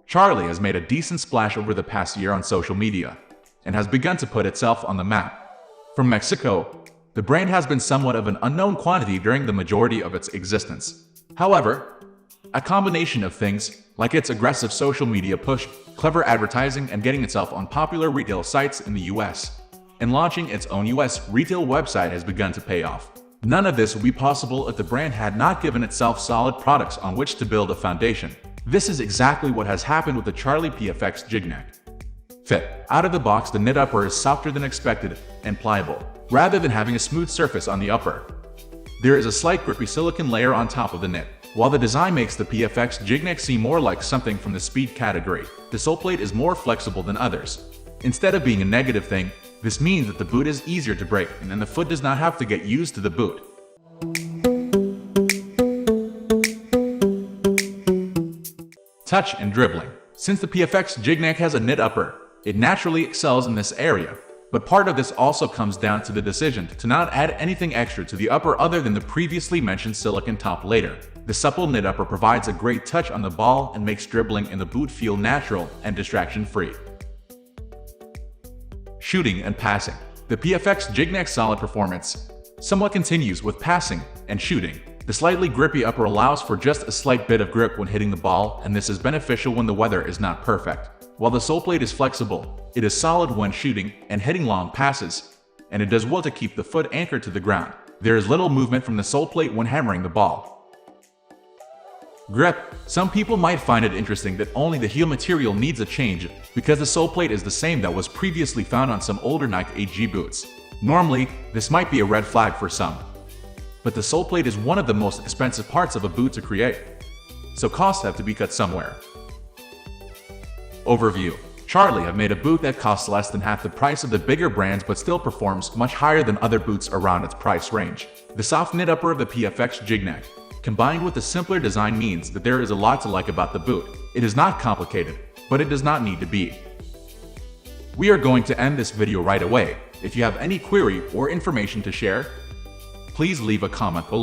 Charly has made a decent splash over the past year on social media and has begun to put itself on the map. From Mexico, the brand has been somewhat of an unknown quantity during the majority of its existence. However, a combination of things, like its aggressive social media push, clever advertising, and getting itself on popular retail sites in the US, and launching its own US retail website has begun to pay off. None of this would be possible if the brand had not given itself solid products on which to build a foundation. This is exactly what has happened with the Charly PFX Gignac. Fit. Out of the box, the knit upper is softer than expected and pliable, rather than having a smooth surface on the upper. There is a slight grippy silicone layer on top of the knit. While the design makes the PFX Gignac seem more like something from the speed category, the Soleplate is more flexible than others. Instead of being a negative thing, this means that the boot is easier to break and then the foot does not have to get used to the boot. Touch and dribbling. Since the PFX Gignac has a knit upper, it naturally excels in this area. But part of this also comes down to the decision to not add anything extra to the upper other than the previously mentioned silicone top later. The supple knit upper provides a great touch on the ball and makes dribbling in the boot feel natural and distraction-free. Shooting and passing. The PFX Gignac's solid performance somewhat continues with passing and shooting. The slightly grippy upper allows for just a slight bit of grip when hitting the ball, and this is beneficial when the weather is not perfect. While the Soleplate is flexible, it is solid when shooting and hitting long passes, and it does well to keep the foot anchored to the ground. There is little movement from the Soleplate when hammering the ball. Grip. Some people might find it interesting that only the heel material needs a change because the Soleplate is the same that was previously found on some older Nike AG boots. Normally, this might be a red flag for some, but the Soleplate is one of the most expensive parts of a boot to create, so costs have to be cut somewhere. Overview. Charly have made a boot that costs less than half the price of the bigger brands but still performs much higher than other boots around its price range. The soft knit upper of the PFX Gignac, combined with the simpler design, means that there is a lot to like about the boot. It is not complicated, but it does not need to be. We are going to end this video right away. If you have any query or information to share, please leave a comment below.